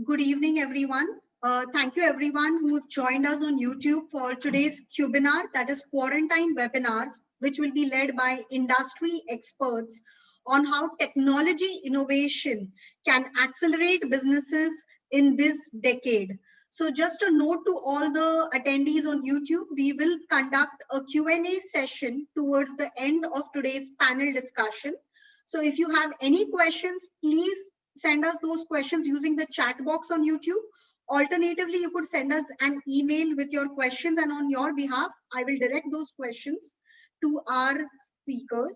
Good evening, everyone. Thank you, everyone who have joined us on YouTube for today's webinar, that is quarantine webinars, which will be led by industry experts on how technology innovation can accelerate businesses in this decade. So just a note to all the attendees on YouTube, we will conduct a Q&A session towards the end of today's panel discussion. So if you have any questions, please send us those questions using the chat box on YouTube. Alternatively, you could send us an email with your questions, and on your behalf, I will direct those questions to our speakers.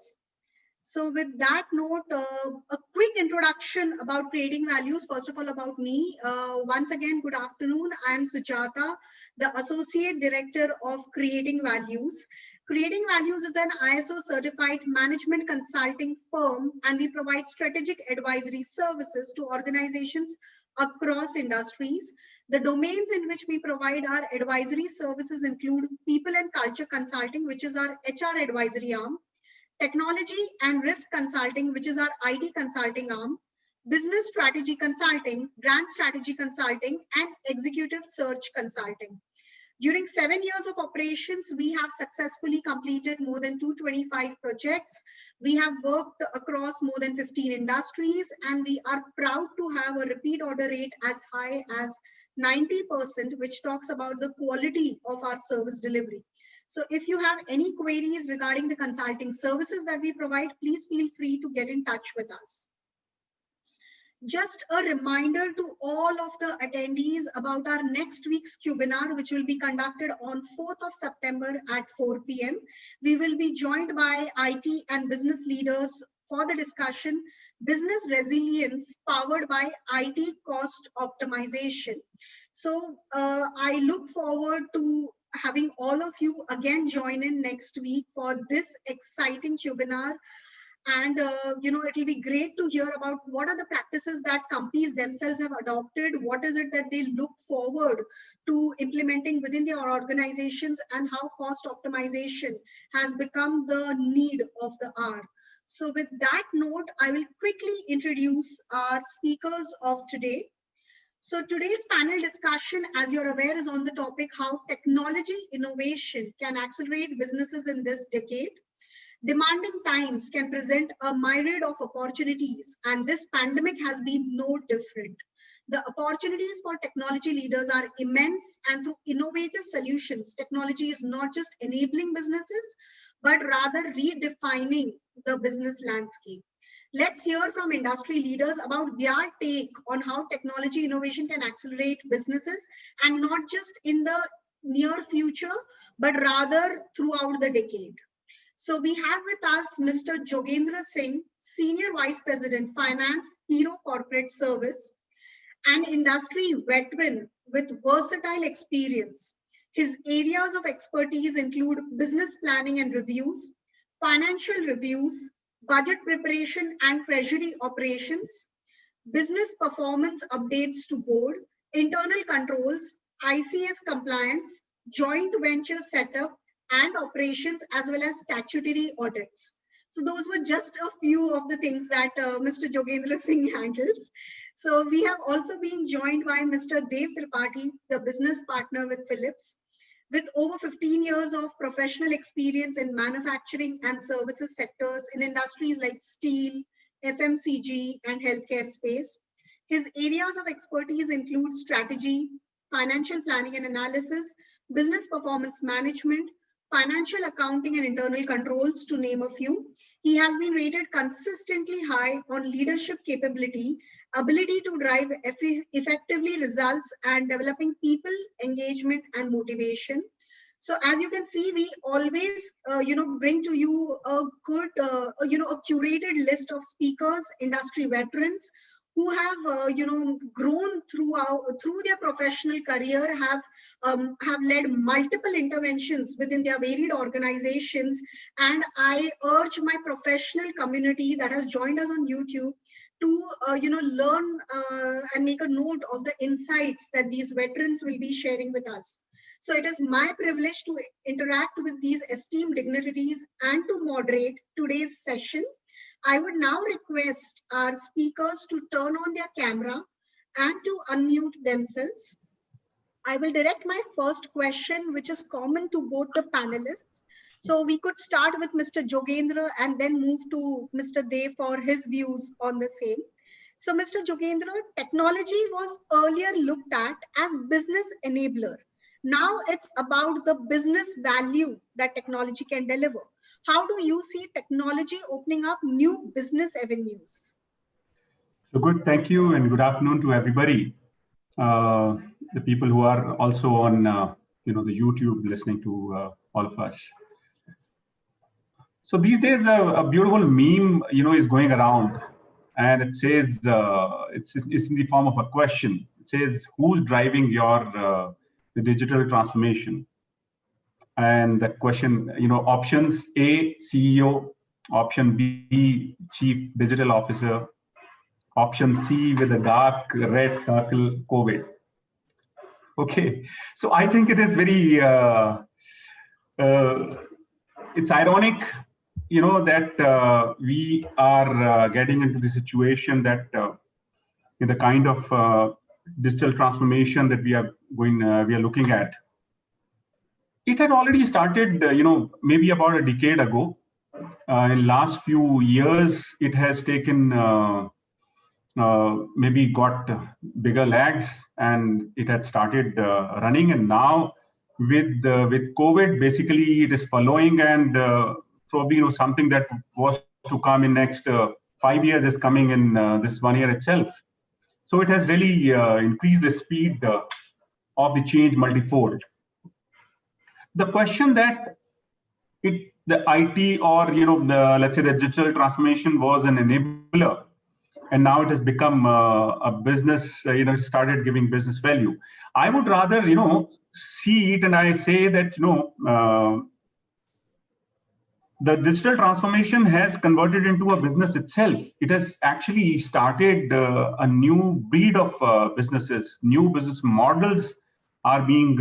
So with that note, a quick introduction about creating values. First of all, about me. Once again, good afternoon. I am Sujata, the Associate Director of Creating Values. Creating Values is an ISO certified management consulting firm, and we provide strategic advisory services to organizations across industries. The domains in which we provide our advisory services include people and culture consulting, which is our HR advisory arm, technology and risk consulting, which is our IT consulting arm, business strategy consulting, brand strategy consulting, and executive search consulting. During 7 years of operations, we have successfully completed more than 225 projects. We have worked across more than 15 industries, and we are proud to have a repeat order rate as high as 90%, which talks about the quality of our service delivery. So if you have any queries regarding the consulting services that we provide, please feel free to get in touch with us. Just a reminder to all of the attendees about our next week's webinar, which will be conducted on 4th of September at 4 p.m. We will be joined by IT and business leaders for the discussion, Business Resilience Powered by IT Cost Optimization. So I look forward to having all of you again join in next week for this exciting webinar. And it will be great to hear about what are the practices that companies themselves have adopted, what is it that they look forward to implementing within their organizations, and how cost optimization has become the need of the hour. So with that note, I will quickly introduce our speakers of today. So today's panel discussion, as you're aware, is on the topic how technology innovation can accelerate businesses in this decade. Demanding times can present a myriad of opportunities, and this pandemic has been no different. The opportunities for technology leaders are immense, and through innovative solutions, technology is not just enabling businesses, but rather redefining the business landscape. Let's hear from industry leaders about their take on how technology innovation can accelerate businesses, and not just in the near future, but rather throughout the decade. So we have with us Mr. Jogendra Singh, Senior Vice President, Finance, Hero Corporate Service, an industry veteran with versatile experience. His areas of expertise include business planning and reviews, financial reviews, budget preparation and treasury operations, business performance updates to board, internal controls, ICS compliance, joint venture setup, and operations, as well as statutory audits. So those were just a few of the things that Mr. Jogendra Singh handles. So we have also been joined by Mr. Dev Tripathi, the business partner with Philips. With over 15 years of professional experience in manufacturing and services sectors in industries like steel, FMCG, and healthcare space. His areas of expertise include strategy, financial planning and analysis, business performance management, financial accounting and internal controls, to name a few. He has been rated consistently high on leadership capability, ability to drive effectively results, and developing people, engagement, and motivation. So as you can see, we always, bring to you a good, a curated list of speakers, industry veterans who have, grown through their professional career, have led multiple interventions within their varied organizations. And I urge my professional community that has joined us on YouTube to, learn and make a note of the insights that these veterans will be sharing with us. So it is my privilege to interact with these esteemed dignitaries and to moderate today's session. I would now request our speakers to turn on their camera and to unmute themselves. I will direct my first question, which is common to both the panelists. So we could start with Mr. Jogendra and then move to Mr. Dev for his views on the same. So Mr. Jogendra, technology was earlier looked at as business enabler. Now it's about the business value that technology can deliver. How do you see technology opening up new business avenues? So good, thank you, and good afternoon to everybody. The people who are also on, the YouTube listening to all of us. So these days, a beautiful meme, is going around, and it says it's in the form of a question. It says, "Who's driving your the digital transformation?" And the question, options: A, CEO; option B, Chief Digital Officer; option C with a dark red circle, COVID. Okay, so I think it is very, it's ironic, that we are getting into the situation that in the kind of digital transformation that we are looking at. It had already started, maybe about a decade ago. In last few years, it has taken maybe got bigger legs, and it had started running. And now with COVID, basically it is following, and probably something that was to come in next 5 years is coming in this 1 year itself. So it has really increased the speed of the change multifold. The question that the IT or let's say the digital transformation was an enabler, and now it has become a business, started giving business value. I would rather, see it, and I say that, the digital transformation has converted into a business itself. It has actually started a new breed of businesses. New business models are being,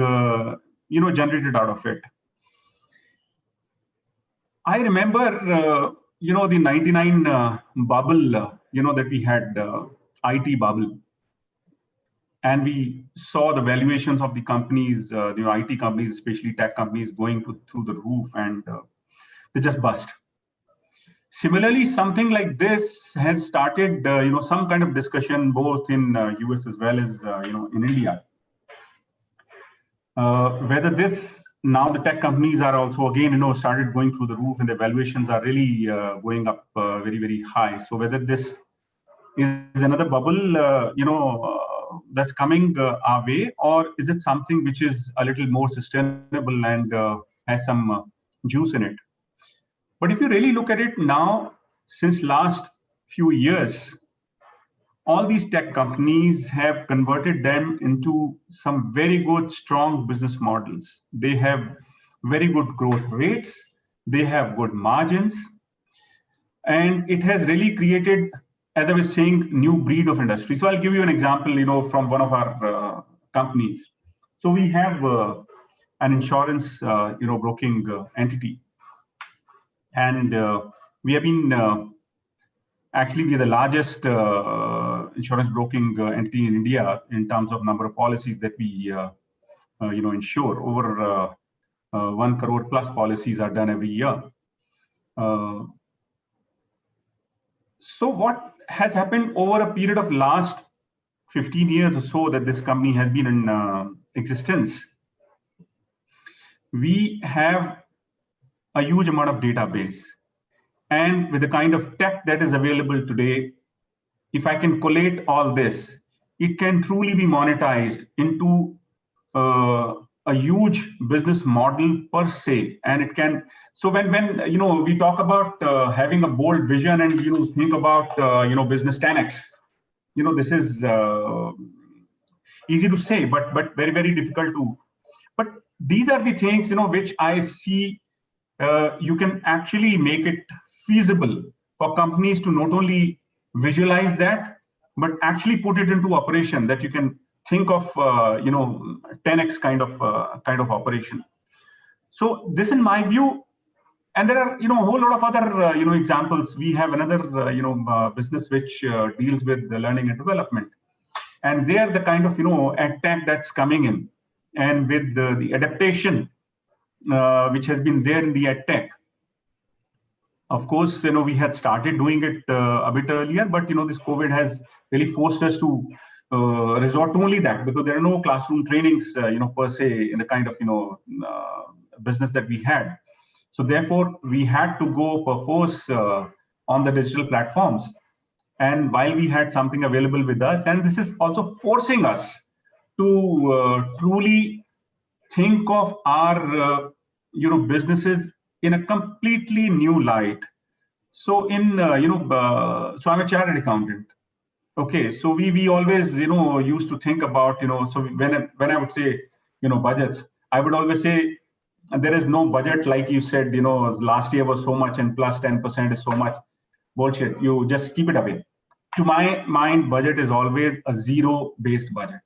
generated out of it. I remember, the 99 bubble, that we had, IT bubble. And we saw the valuations of the companies, IT companies, especially tech companies, going through the roof, and they just bust. Similarly, something like this has started, some kind of discussion both in US as well as, in India. Whether this, now the tech companies are also again, started going through the roof, and the valuations are really going up very, very high. So whether this is another bubble, that's coming our way, or is it something which is a little more sustainable and has some juice in it? But if you really look at it now, since last few years, all these tech companies have converted them into some very good, strong business models. They have very good growth rates. They have good margins. And it has really created, as I was saying, new breed of industry. So I'll give you an example, from one of our companies. So we have an insurance, broking entity. And we have been, actually, we are the largest insurance broking entity in India in terms of number of policies that we, insure. Over 1 crore plus policies are done every year. So what has happened over a period of last 15 years or so that this company has been in existence? We have a huge amount of database. And with the kind of tech that is available today, if I can collate all this, it can truly be monetized into a huge business model per se. And it can, so when we talk about having a bold vision and think about business 10x, this is easy to say, but very, very difficult to. But these are the things which I see you can actually make it feasible for companies to not only visualize that, but actually put it into operation, that you can think of 10x kind of operation. So this, in my view, and there are a whole lot of other examples. We have another business which deals with the learning and development, And they are the kind of, attack that's coming in. And with the adaptation, which has been there in the attack, of course, we had started doing it a bit earlier, but, this COVID has really forced us to resort to only that, because there are no classroom trainings, per se, in the kind of, business that we had. So therefore, we had to go perforce on the digital platforms. And while we had something available with us, and this is also forcing us to truly think of our, businesses in a completely new light. So so I'm a chartered accountant. Okay, so we always used to think about so when I would say budgets, I would always say there is no budget like you said last year was so much and plus 10% is so much. Bullshit. You just keep it away. To my mind, budget is always a zero-based budget,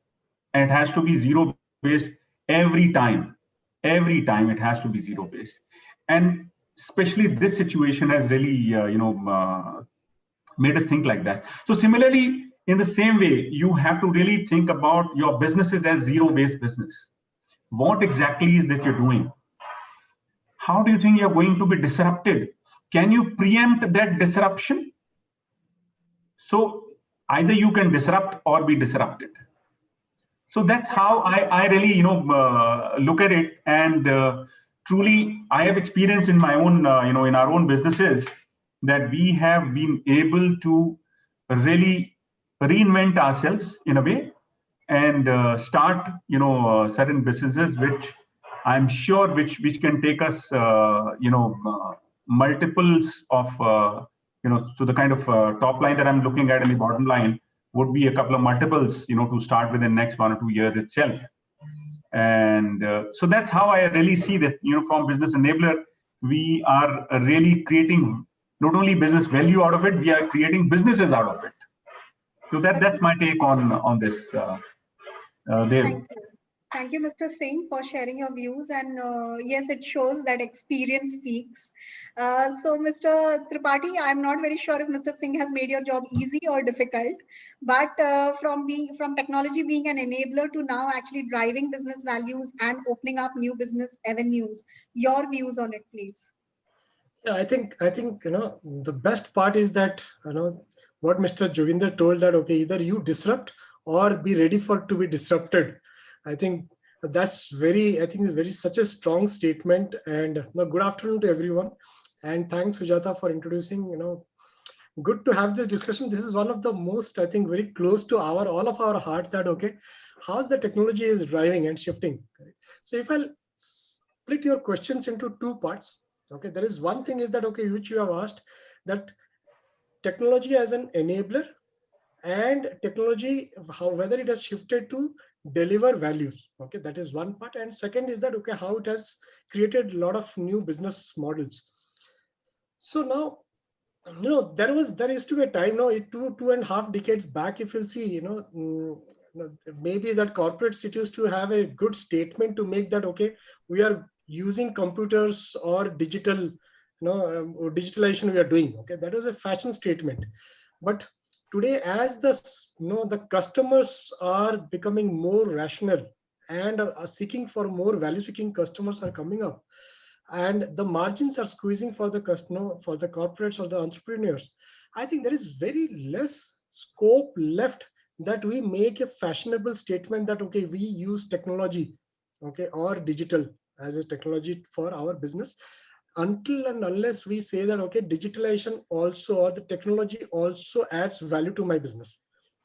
and it has to be zero-based every time. Every time it has to be zero-based, and especially this situation has really made us think like that. So similarly, in the same way, you have to really think about your businesses as zero-based business. What exactly is that you're doing? How do you think you're going to be disrupted? Can you preempt that disruption? So either you can disrupt or be disrupted. So that's how I really look at it. And truly, I have experience in my own in our own businesses that we have been able to really reinvent ourselves in a way and start certain businesses which I'm sure which can take us multiples of so the kind of top line that I'm looking at and the bottom line would be a couple of multiples to start within the next 1 or 2 years itself. And so that's how I really see that from Business Enabler we are really creating not only business value out of it, we are creating businesses out of it. So that's my take on this. Thank you. Thank you, Mr. Singh, for sharing your views. And yes, it shows that experience speaks. So, Mr. Tripathi, I'm not very sure if Mr. Singh has made your job easy or difficult, but from technology being an enabler to now actually driving business values and opening up new business avenues, your views on it, please. Yeah, I think the best part is that what Mr. Joginder told, that okay, either you disrupt or be ready for to be disrupted. I think that's very such a strong statement. And good afternoon to everyone, and thanks Sujata for introducing. Good to have this discussion. This is one of the most, I think, very close to all of our heart, that okay, how's the technology is driving and shifting. So if I'll split your questions into two parts. Okay, there is one thing is that okay, which you have asked, that technology as an enabler and technology, whether it has shifted to deliver values. Okay, that is one part. And second is that okay, how it has created a lot of new business models. So now there used to be a time now, 2.5 decades back, if you'll see, maybe that corporates used to have a good statement to make that okay, we are using computers or digital, digitalization we are doing. Okay, that was a fashion statement. But today, as the customers are becoming more rational and are seeking for more value-seeking customers are coming up, and the margins are squeezing for the customer, for the corporates or the entrepreneurs, I think there is very less scope left that we make a fashionable statement that okay, we use technology, okay, or digital as a technology for our business, until and unless we say that okay, digitalization also or the technology also adds value to my business.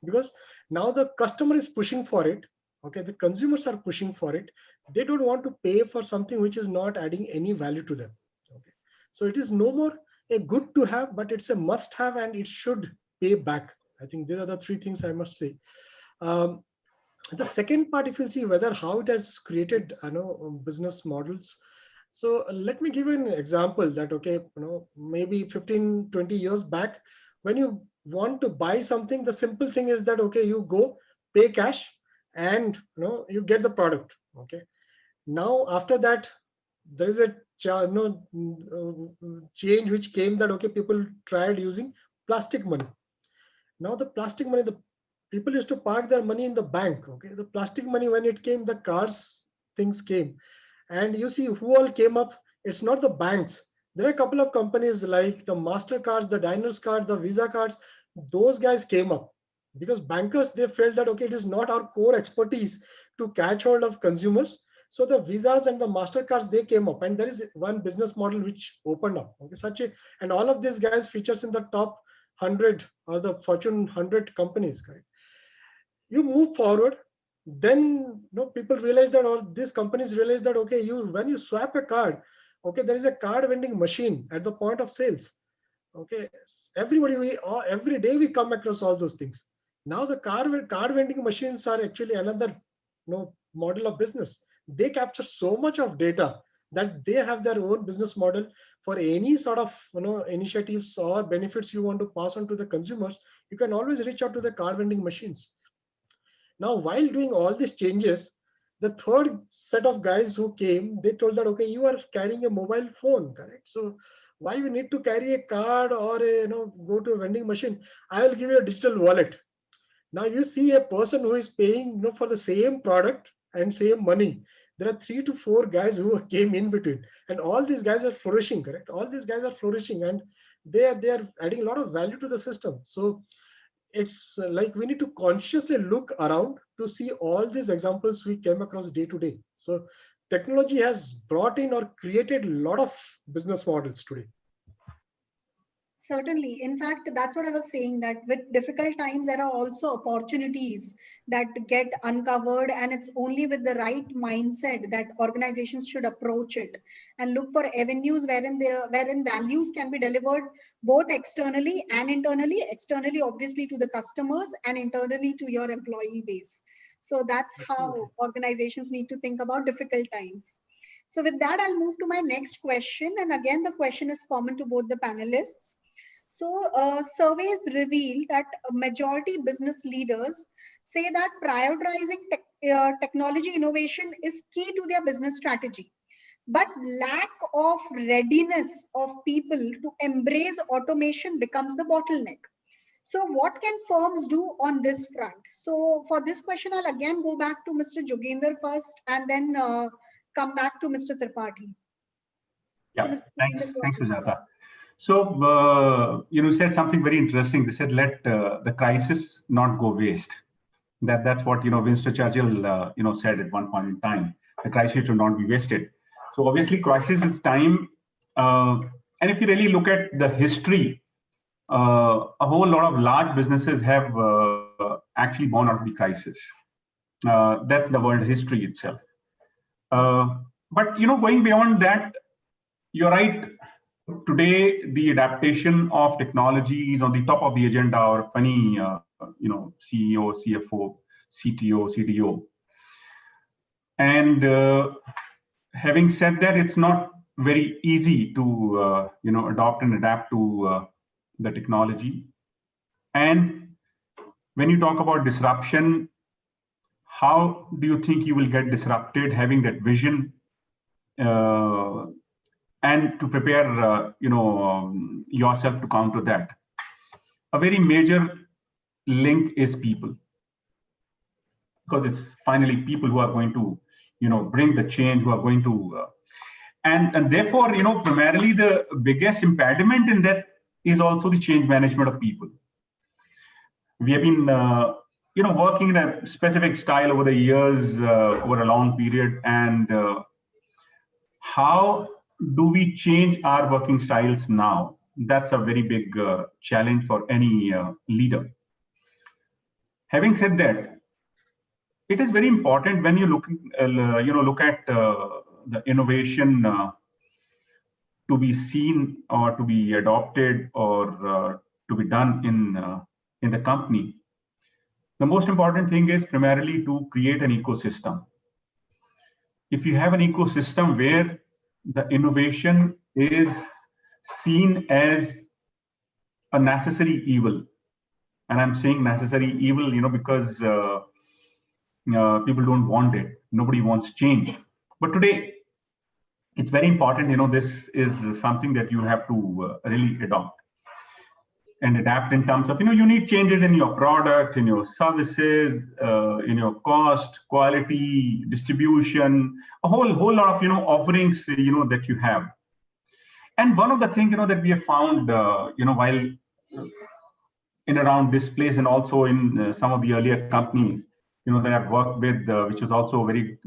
Because now the customer is pushing for it, okay, the consumers are pushing for it. They don't want to pay for something which is not adding any value to them. Okay, so it is no more a good to have, but it's a must have, and it should pay back. I think these are the three things I must say. The second part, if you see whether how it has created business models. So let me give you an example that okay, maybe 15-20 years back, when you want to buy something, the simple thing is that okay, you go pay cash and you get the product. Okay, now after that there is a change which came that okay, people tried using plastic money. Now the plastic money, the people used to park their money in the bank. Okay, the plastic money, when it came, the cards things came, and you see who all came up. It's not the banks. There are a couple of companies like the Mastercards, the Diners card, the Visa cards. Those guys came up because bankers, they felt that okay, it is not our core expertise to catch hold of consumers. So the Visas and the Mastercards, they came up, and there is one business model which opened up. Okay, such a, and all of these guys features in the top 100 or the Fortune 100 companies. Correct. You move forward, then people realize that, or these companies realize that okay, you when you swap a card, okay, there is a card vending machine at the point of sales. Okay, everybody, every day we come across all those things. Now the card vending machines are actually another model of business. They capture so much of data that they have their own business model for any sort of initiatives or benefits you want to pass on to the consumers. You can always reach out to the card vending machines. Now, while doing all these changes, the third set of guys who came, they told that, okay, you are carrying a mobile phone, correct? So why you need to carry a card or go to a vending machine? I will give you a digital wallet. Now you see a person who is paying for the same product and same money. There are 3 to 4 guys who came in between, and all these guys are flourishing, correct? All these guys are flourishing, and they are adding a lot of value to the system. So it's like we need to consciously look around to see all these examples we came across day to day. So technology has brought in or created a lot of business models today. Certainly. In fact, that's what I was saying, that with difficult times, there are also opportunities that get uncovered, and it's only with the right mindset that organizations should approach it and look for avenues wherein values can be delivered both externally and internally. Externally, obviously, to the customers, and internally to your employee base. So that's how organizations need to think about difficult times. So with that, I'll move to my next question. And again, the question is common to both the panelists. So surveys reveal that majority business leaders say that prioritizing technology innovation is key to their business strategy. But lack of readiness of people to embrace automation becomes the bottleneck. So what can firms do on this front? So for this question, I'll again go back to Mr. Joginder first, and then come back to Mr. Tripathi. Yeah, so Mr. thanks, Sujata. So, you said something very interesting. They said, let the crisis not go waste. That's what, Winston Churchill, said at one point in time. The crisis should not be wasted. So obviously, crisis is time. And if you really look at the history, a whole lot of large businesses have actually born out of the crisis. That's the world history itself. But, going beyond that, you're right. Today, the adaptation of technology is on the top of the agenda, or funny, CEO, CFO, CTO, CDO. And having said that, it's not very easy to, adopt and adapt to the technology. And when you talk about disruption, how do you think you will get disrupted? Having that vision and to prepare, yourself to counter that. A very major link is people, because it's finally people who are going to, bring the change, who are going to, and therefore, primarily the biggest impediment in that is also the change management of people. We have been, working in a specific style over the years, over a long period, and how do we change our working styles now? That's a very big challenge for any leader. Having said that, it is very important when you look at the innovation to be seen or to be adopted or to be done in the company. The most important thing is primarily to create an ecosystem. If you have an ecosystem where the innovation is seen as a necessary evil, and I'm saying necessary evil, because people don't want it. Nobody wants change. But today, it's very important. This is something that you have to really adopt. and adapt in terms of, you need changes in your product, in your services, in your cost, quality, distribution, a whole lot of, offerings, that you have. And one of the things, that we have found, while in around this place and also in some of the earlier companies, that I've worked with, which is also very,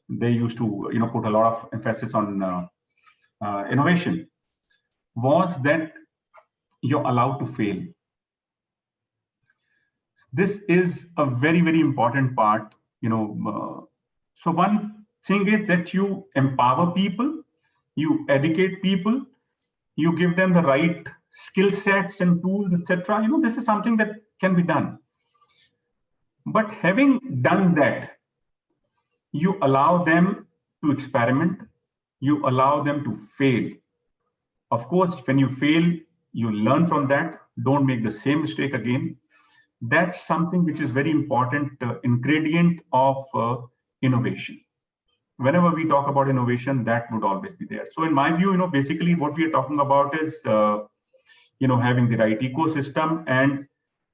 they used to, put a lot of emphasis on innovation, was that you're allowed to fail. This is a very, very important part, so one thing is that you empower people, you educate people, you give them the right skill sets and tools, etc. This is something that can be done. But having done that, you allow them to experiment, you allow them to fail. Of course, when you fail, you learn from that. Don't make the same mistake again. That's something which is very important ingredient of innovation. Whenever we talk about innovation, that would always be there. So in my view, basically what we are talking about is, having the right ecosystem and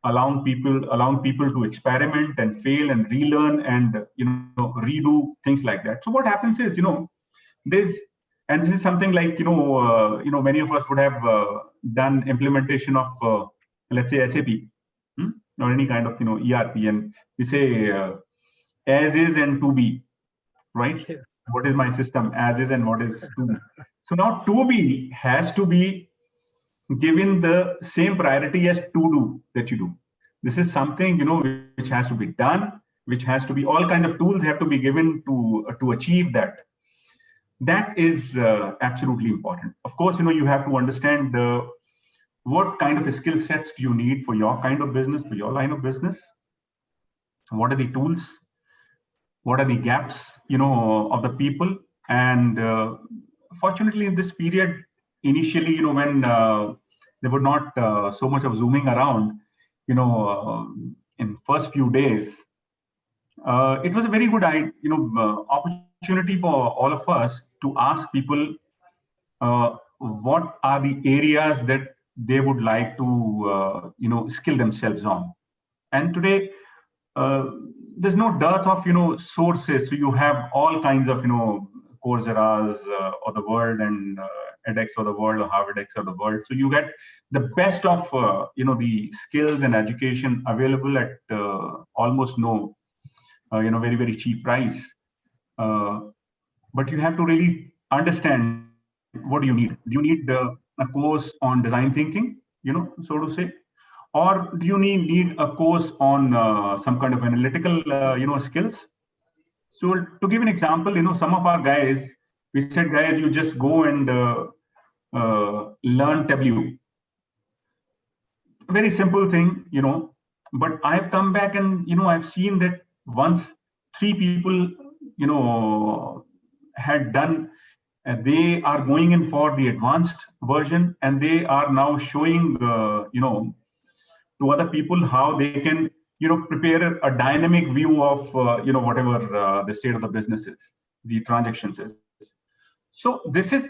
allowing people to experiment and fail and relearn and, redo things like that. So what happens is, this is something like, many of us would have done implementation of, let's say, SAP, or any kind of, ERP, and we say as is and to be, right? Yeah. What is my system as is and what is to be? So now to be has to be given the same priority as to do that you do. This is something, which has to be done, which has to be, all kinds of tools have to be given to achieve that. That is absolutely important. Of course, you have to understand what kind of skill sets do you need for your kind of business, for your line of business. What are the tools? What are the gaps, of the people? And fortunately, in this period, initially, when there were not so much of zooming around, in first few days, it was a very good, opportunity for all of us to ask people what are the areas that they would like to, skill themselves on. And today, there's no dearth of, sources. So you have all kinds of, Coursera's of the world and edX of the world or HarvardX of the world. So you get the best of, the skills and education available at almost no, very, very cheap price. But you have to really understand, what do you need? Do you need a course on design thinking, so to say? Or do you need a course on some kind of analytical, skills? So to give an example, some of our guys, we said, guys, you just go and learn Tableau. Very simple thing, but I've come back and, I've seen that once 3 people, had done, they are going in for the advanced version, and they are now showing, to other people how they can, prepare a dynamic view of, whatever the state of the business is, the transactions is. So this is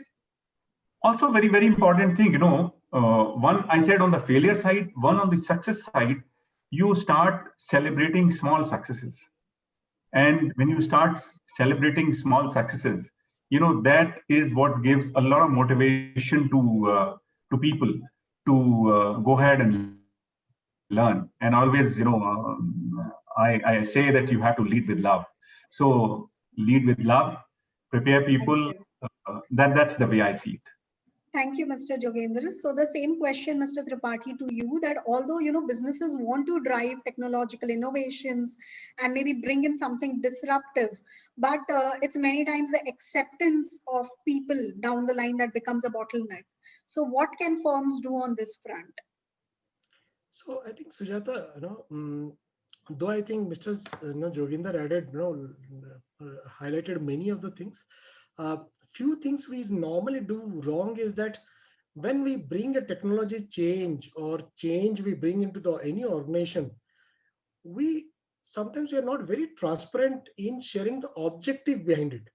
also a very, very important thing, one, I said on the failure side, one on the success side, you start celebrating small successes. And when you start celebrating small successes, that is what gives a lot of motivation to people to go ahead and learn. And always, I say that you have to lead with love. So lead with love, prepare people. That's the way I see it. Thank you, Mr. Jogendra. So the same question, Mr. Tripathi, to you, that although, businesses want to drive technological innovations and maybe bring in something disruptive, but it's many times the acceptance of people down the line that becomes a bottleneck. So what can firms do on this front? So I think, Sujata, though I think Mr. Jogendra added, highlighted many of the things. Few things we normally do wrong is that when we bring a technology change or change we bring into any organization, we sometimes are not very transparent in sharing the objective behind it.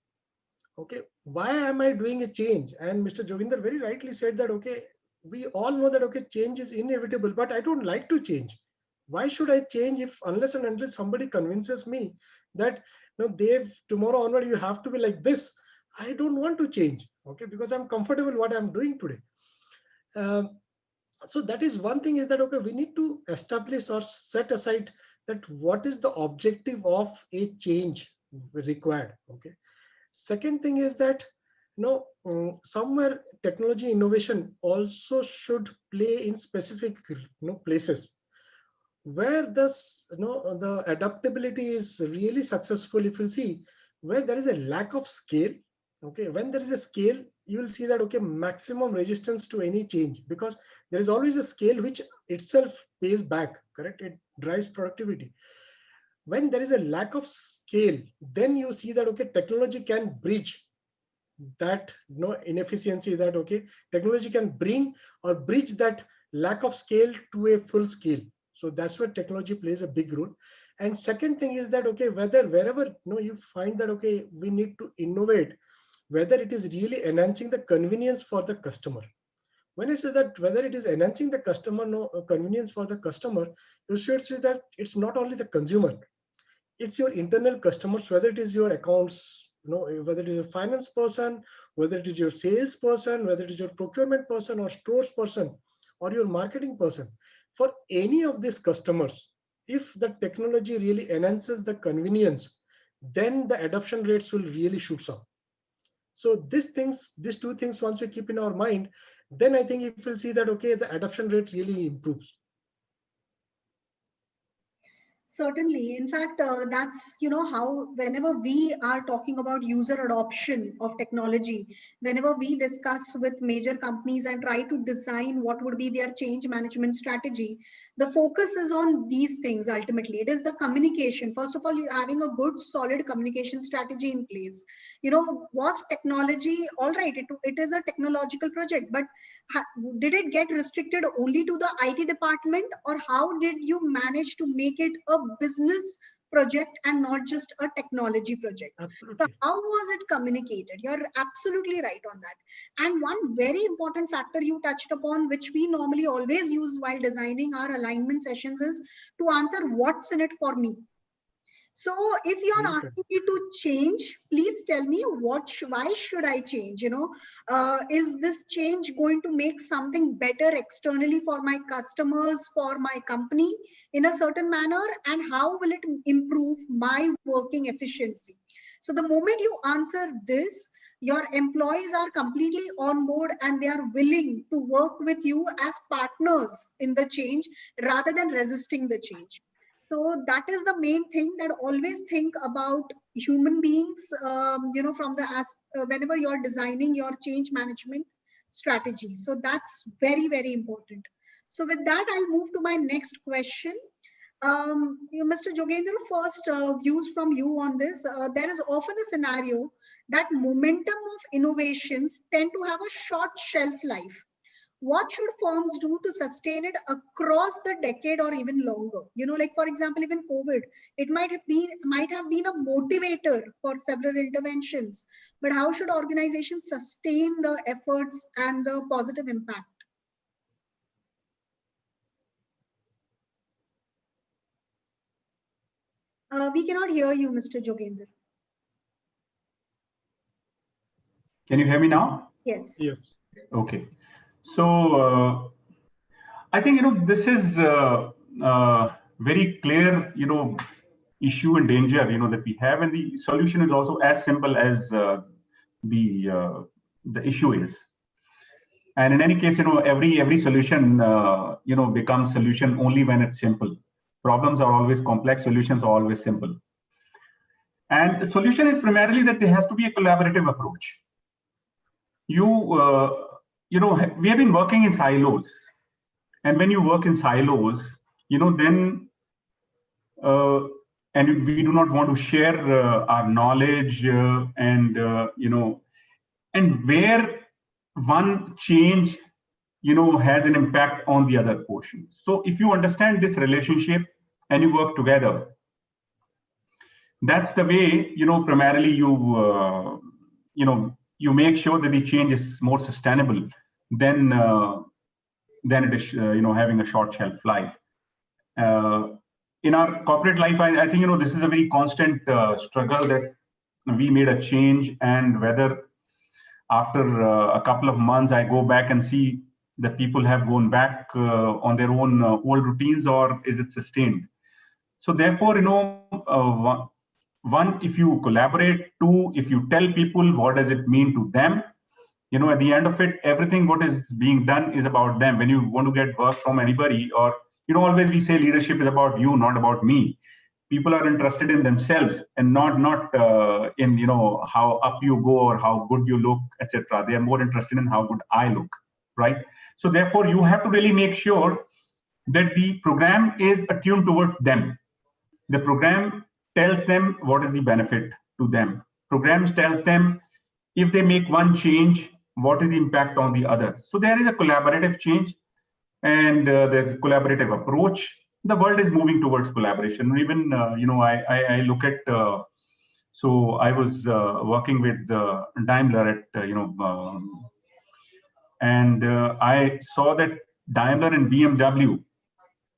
Okay, why am I doing a change? And Mr. Jogendra very rightly said that, okay, we all know that, okay, change is inevitable, but I don't like to change. Why should I change if unless and until somebody convinces me that, Dave, tomorrow onward you have to be like this? I don't want to change, okay, because I'm comfortable what I'm doing today. So that is one thing, is that, okay, we need to establish or set aside that what is the objective of a change required. Okay. Second thing is that, somewhere technology innovation also should play in specific, places where this, the adaptability is really successful. If you'll see where there is a lack of scale, okay, when there is a scale, you will see that, okay, maximum resistance to any change, because there is always a scale which itself pays back, correct? It drives productivity. When there is a lack of scale, then you see that, okay, technology can bridge that, inefficiency, that, okay, technology can bring or bridge that lack of scale to a full scale. So that's where technology plays a big role. And second thing is that, okay, wherever you find that, okay, we need to innovate, whether it is really enhancing the convenience for the customer. When I say that whether it is enhancing the customer, convenience for the customer, you should say that it's not only the consumer, it's your internal customers, whether it is your accounts, whether it is a finance person, whether it is your sales person, whether it is your procurement person or stores person or your marketing person. For any of these customers, if the technology really enhances the convenience, then the adoption rates will really shoot up. So these two things, once we keep in our mind, then I think if we'll see that, okay, the adoption rate really improves. Certainly. In fact, that's, how whenever we are talking about user adoption of technology, whenever we discuss with major companies and try to design what would be their change management strategy, the focus is on these things. Ultimately, it is the communication. First of all, you're having a good, solid communication strategy in place. Was technology, all right, it is a technological project, but did it get restricted only to the IT department, or how did you manage to make it a business project and not just a technology project? Absolutely. So how was it communicated? You're absolutely right on that. And one very important factor you touched upon, which we normally always use while designing our alignment sessions, is to answer what's in it for me. So if you are asking me to change, please tell me why should I change? Is this change going to make something better externally for my customers, for my company in a certain manner? And how will it improve my working efficiency? So the moment you answer this, your employees are completely on board and they are willing to work with you as partners in the change rather than resisting the change. So that is the main thing, that always think about human beings, from whenever you're designing your change management strategy. So that's very, very important. So with that, I'll move to my next question. Mr. Jogendra, first views from you on this. There is often a scenario that momentum of innovations tend to have a short shelf life. What should firms do to sustain it across the decade or even longer? Like, for example, even COVID, it might have been a motivator for several interventions, but how should organizations sustain the efforts and the positive impact? We cannot hear you, Mr. Jogendra. Can you hear me now? Yes. Yes. Okay. So I think, this is very clear, issue and danger, that we have, and the solution is also as simple as the issue is. And in any case, every solution, becomes solution only when it's simple. Problems are always complex, solutions are always simple. And the solution is primarily that there has to be a collaborative approach. We have been working in silos. And when you work in silos, then, and we do not want to share our knowledge and where one change, has an impact on the other portion. So if you understand this relationship and you work together, that's the way, primarily you make sure that the change is more sustainable than than it is having a short shelf life. In our corporate life, I think this is a very constant struggle, that we made a change, and whether after a couple of months I go back and see that people have gone back on their own old routines, or is it sustained? So therefore, one, if you collaborate; two, if you tell people what does it mean to them, at the end of it, everything what is being done is about them. When you want to get work from anybody, or always we say leadership is about you, not about me. People are interested in themselves, and not in how up you go or how good you look, etc. They are more interested in how good I look, right? So therefore, you have to really make sure that the program is attuned towards them. The program tells them what is the benefit to them. Programs tells them if they make one change, what is the impact on the other. So there is a collaborative change, and there's a collaborative approach. The world is moving towards collaboration. Even I look at. So I was working with Daimler at and I saw that Daimler and BMW,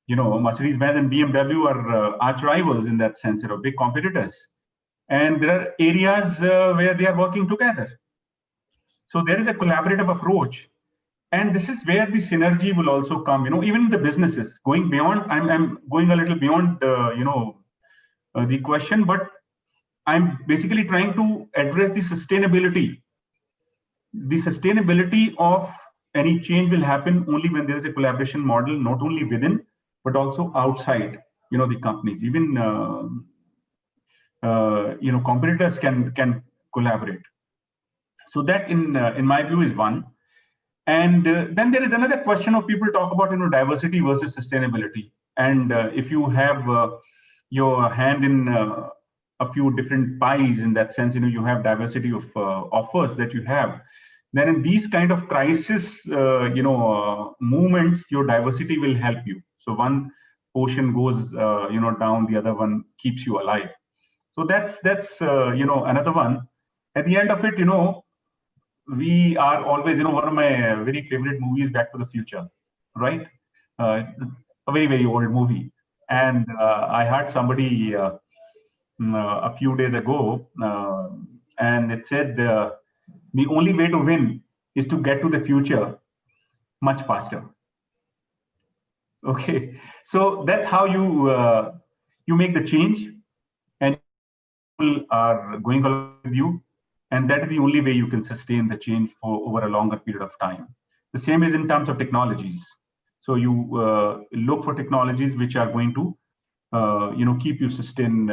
Mercedes-Benz and BMW are arch rivals in that sense, big competitors. And there are areas where they are working together. So there is a collaborative approach. And this is where the synergy will also come, even the businesses going beyond. I'm going a little beyond, the question, but I'm basically trying to address the sustainability. The sustainability of any change will happen only when there is a collaboration model, not only within, but also outside, the companies. Even, competitors can collaborate. So that, in my view, is one. And then there is another question of people talk about, diversity versus sustainability. And if you have your hand in a few different pies in that sense, you have diversity of offers that you have, then in these kind of crisis, movements, your diversity will help you. So one portion goes, down, the other one keeps you alive. So that's another one. At the end of it, we are always, one of my very favorite movies, Back to the Future, right? A very, very old movie. And I heard somebody a few days ago, and it said the only way to win is to get to the future much faster. Okay, so that's how you make the change, and people are going along with you. And that is the only way you can sustain the change for over a longer period of time. The same is in terms of technologies. So you look for technologies which are going to, keep you sustain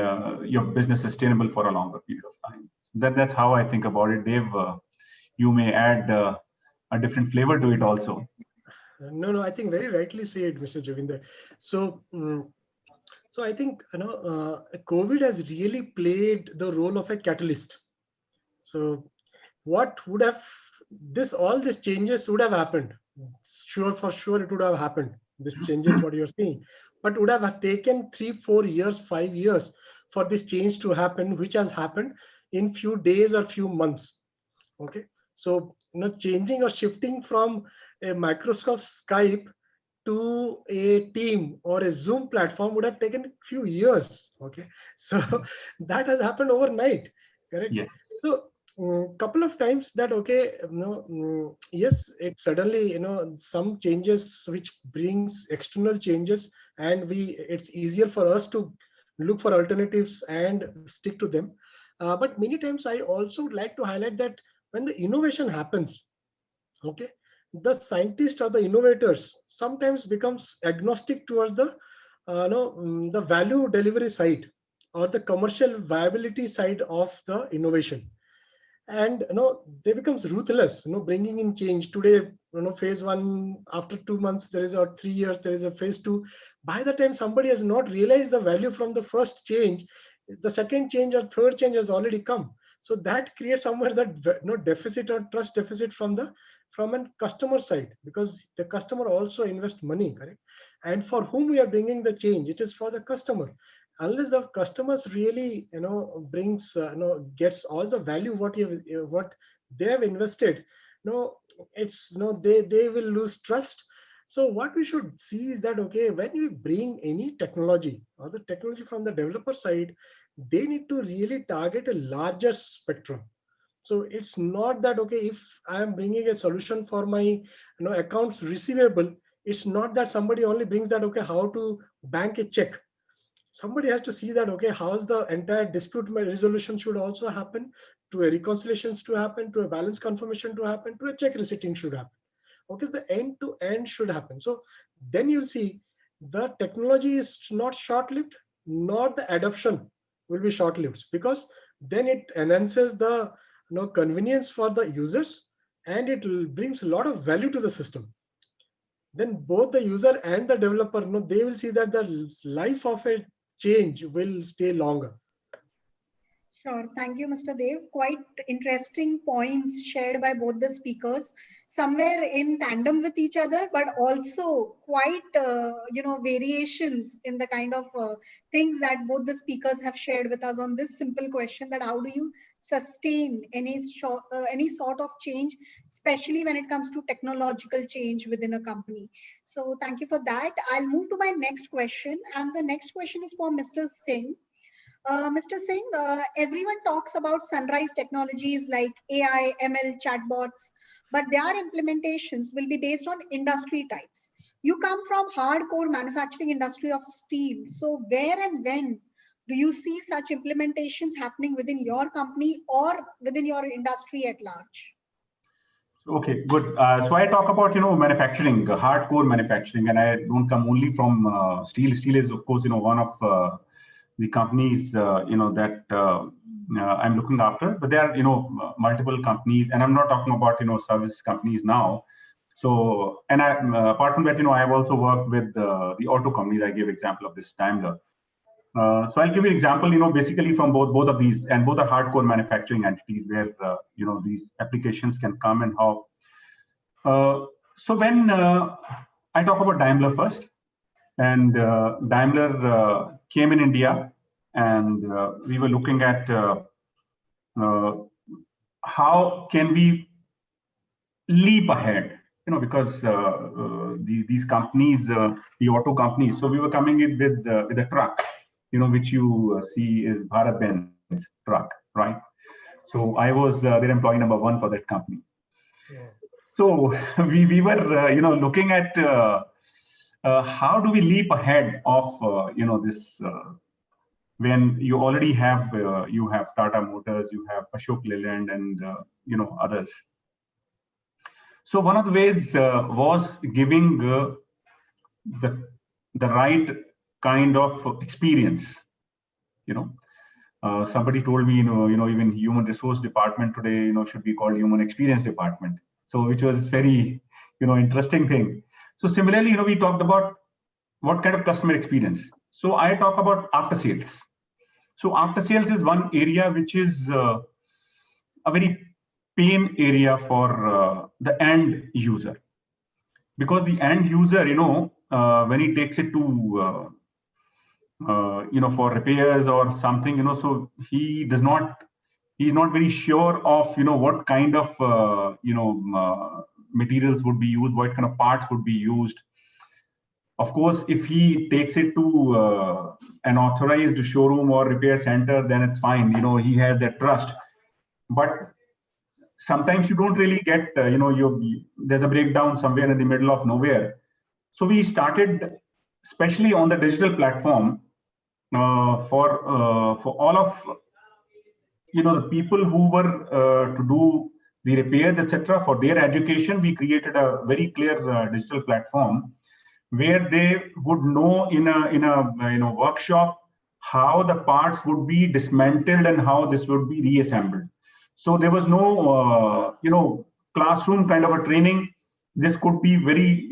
your business sustainable for a longer period of time. That's how I think about it. Dave, you may add a different flavor to it also. No, I think very rightly said, Mr. Joginder. So, so I think COVID has really played the role of a catalyst. So what would have all these changes would have happened? For sure it would have happened. These changes, what you're saying, but would have taken 3, 4 years, 5 years for this change to happen, which has happened in few days or few months. Okay, so changing or shifting from a Microsoft Skype to a Team or a Zoom platform would have taken a few years. Okay, so that has happened overnight. Correct. Yes. So couple of times that yes, it suddenly some changes which brings external changes, and it's easier for us to look for alternatives and stick to them. But many times I also would like to highlight that when the innovation happens, okay, the scientists or the innovators sometimes becomes agnostic towards the the value delivery side or the commercial viability side of the innovation. And they becomes ruthless, bringing in change. Today, phase 1, after 2 months there is, or 3 years there is a phase 2. By the time somebody has not realized the value from the first change, the second change or third change has already come. So that creates somewhere that deficit or trust deficit from a customer side, because the customer also invests money, correct? And for whom we are bringing the change, it is for the customer. Unless the customers really brings gets all the value what they have invested, it's they will lose trust. So what we should see is that, okay, when we bring any technology or the technology from the developer side, they need to really target a larger spectrum. So it's not that, okay, if I am bringing a solution for my accounts receivable, it's not that somebody only brings that, okay, how to bank a check. Somebody has to see that, okay, how's the entire dispute resolution should also happen, to a reconciliations to happen, to a balance confirmation to happen, to a check receipting should happen. Okay, so the end to end should happen. So then you'll see the technology is not short lived, nor the adoption will be short lived, because then it enhances the convenience for the users, and it brings a lot of value to the system. Then both the user and the developer, they will see that the life of a change will stay longer. Sure. Thank you, Mr. Dev. Quite interesting points shared by both the speakers, somewhere in tandem with each other, but also quite, variations in the kind of things that both the speakers have shared with us on this simple question, that how do you sustain any sort of change, especially when it comes to technological change within a company. So thank you for that. I'll move to my next question. And the next question is for Mr. Singh. Mr. Singh, everyone talks about sunrise technologies like AI, ML, chatbots, but their implementations will be based on industry types. You come from hardcore manufacturing industry of steel. So where and when do you see such implementations happening within your company or within your industry at large? Okay, good. So I talk about, manufacturing, hardcore manufacturing, and I don't come only from steel. Steel is, of course, one of the companies, that I'm looking after, but there are, multiple companies, and I'm not talking about, service companies now. So, and I, apart from that, I have also worked with the auto companies. I gave example of this Daimler. So I'll give you an example, basically from both of these, and both are hardcore manufacturing entities where, these applications can come and how. So when I talk about Daimler first, and Daimler came in India, and we were looking at how can we leap ahead, because these companies, the auto companies. So we were coming in with a truck, which you see is Bharat Benz truck, right? So I was their employee number one for that company. Yeah. So we were looking at how do we leap ahead of this when you already have you have Tata Motors, you have Ashok Leyland, and others. So one of the ways was giving the right kind of experience. Somebody told me, even human resource department today, should be called human experience department. So which was very, interesting thing. So similarly, we talked about what kind of customer experience. So I talk about after sales. So after sales is one area which is a very pain area for the end user, because the end user, when he takes it to for repairs or something, so he's not very sure of what kind of materials would be used, what kind of parts would be used. Of course, if he takes it to an authorized showroom or repair center, then it's fine. He has that trust. But sometimes you don't really get, there's a breakdown somewhere in the middle of nowhere. So we started, especially on the digital platform, for all of the people who were to do the repairs, etc. For their education, we created a very clear digital platform where they would know in a workshop how the parts would be dismantled and how this would be reassembled. So there was no classroom kind of a training. This could be very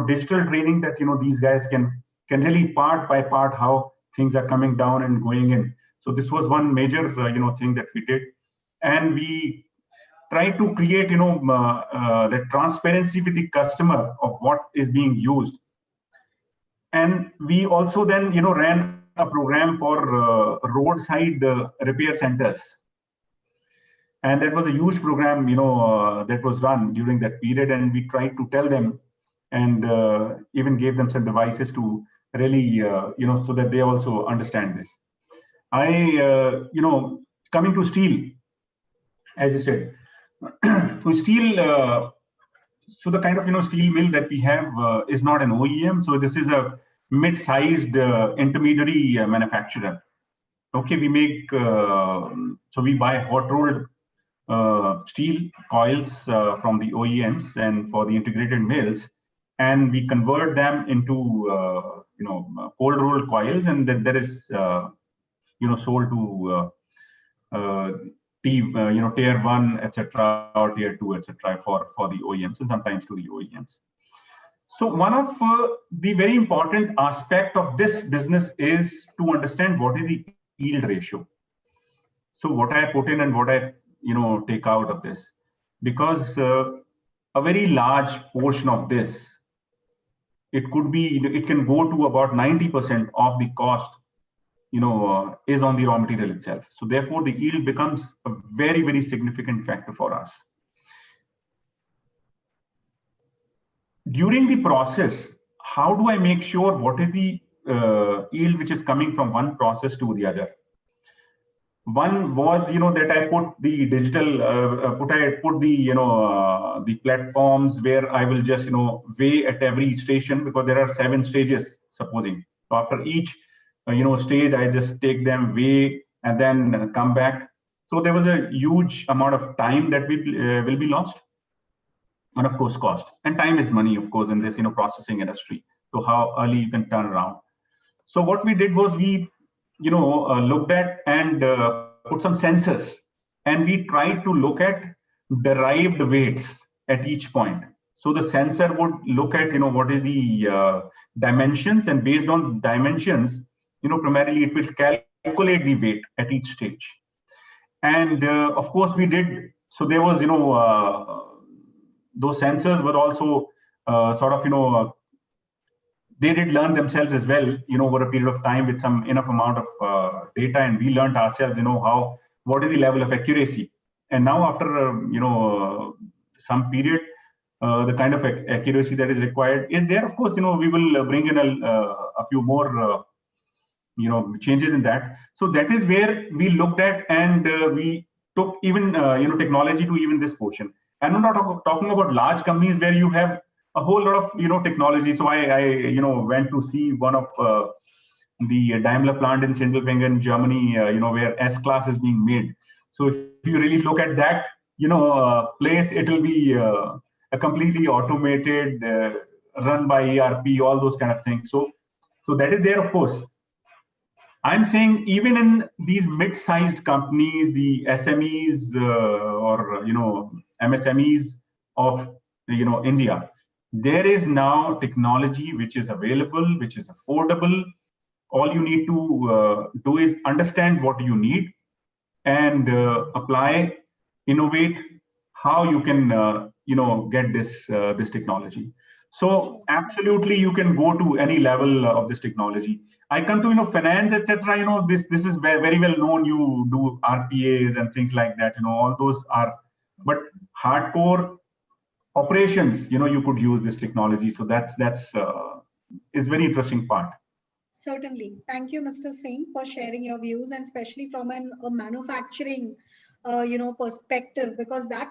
digital training that these guys can really part by part how things are coming down and going in. So this was one major thing that we did, and we try to create the transparency with the customer of what is being used. And we also then ran a program for roadside repair centers, and that was a huge program that was run during that period. And we tried to tell them and even gave them some devices to really, so that they also understand this. Coming to steel, as you said, so steel, so the kind of steel mill that we have is not an OEM. So this is a mid-sized intermediary manufacturer. Okay, we make, so we buy hot rolled steel coils from the OEMs and for the integrated mills, and we convert them into cold rolled coils, and then that is sold to tier 1, etc., or tier 2, etc., for the OEMs, and sometimes to the OEMs. So one of the very important aspect of this business is to understand what is the yield ratio. So what I put in and what I take out of this, because a very large portion of this, it can go to about 90% of the cost is on the raw material itself. So therefore the yield becomes a very, very significant factor for us. During the process, how do I make sure what is the yield which is coming from one process to the other? One was, that I put the digital, put the the platforms where I will just, weigh at every station, because there are 7 stages, supposing. So after each, stage, I just take them, weigh, and then come back. So there was a huge amount of time that will be lost, and of course cost. And time is money, of course, in this processing industry. So how early you can turn around. So what we did was we looked at and put some sensors, and we tried to look at derived weights at each point. So the sensor would look at what is the dimensions, and based on dimensions, primarily it will calculate the weight at each stage. And of course we did. So there was those sensors were also sort of they did learn themselves as well, over a period of time with some enough amount of data, and we learned ourselves, what is the level of accuracy. And now after, some period, the kind of accuracy that is required is there. Of course, we will bring in a few more, changes in that. So that is where we looked at, and we took even, technology to even this portion. And I'm not talking about large companies where you have a whole lot of technology. So I went to see one of the Daimler plant in Sindelfingen, Germany, where S-Class is being made. So if you really look at that place, it will be a completely automated, run by ERP, all those kind of things. So that is there, of course. I'm saying even in these mid-sized companies, the SMEs or MSMEs of India, there is now technology which is available, which is affordable. All you need to do is understand what you need and apply, innovate how you can get this technology. So absolutely, you can go to any level of this technology. I come to finance, etc. This is very well known. You do RPAs and things like that. All those are, but hardcore operations, you could use this technology. So that's is very interesting part. Certainly. Thank you, Mr. Singh, for sharing your views, and especially from a manufacturing perspective, because that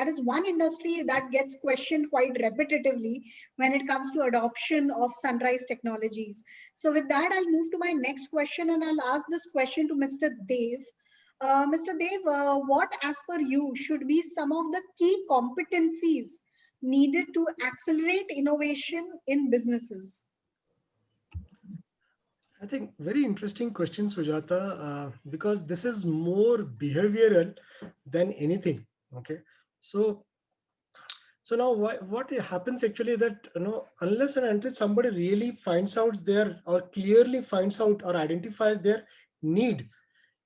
is one industry that gets questioned quite repetitively when it comes to adoption of Sunrise Technologies. So with that, I'll move to my next question, and I'll ask this question to Mr. Dev. Mr. Dev, what, as per you, should be some of the key competencies needed to accelerate innovation in businesses? I think very interesting question, Sujata, because this is more behavioral than anything. Okay, so now what happens actually that unless and until somebody really finds out or clearly finds out or identifies their need,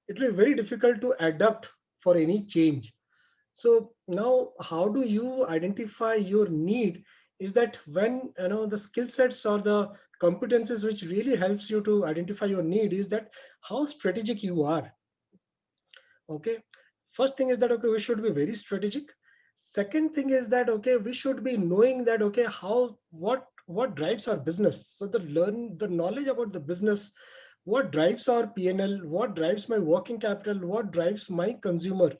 it will be very difficult to adapt for any change. So now, how do you identify your need? Is that when the skill sets or the competences which really helps you to identify your need is that how strategic you are. Okay, first thing is that we should be very strategic. Second thing is that, okay, we should be knowing that, okay, what drives our business. So the knowledge about the business, what drives our P&L, what drives my working capital, what drives my consumer.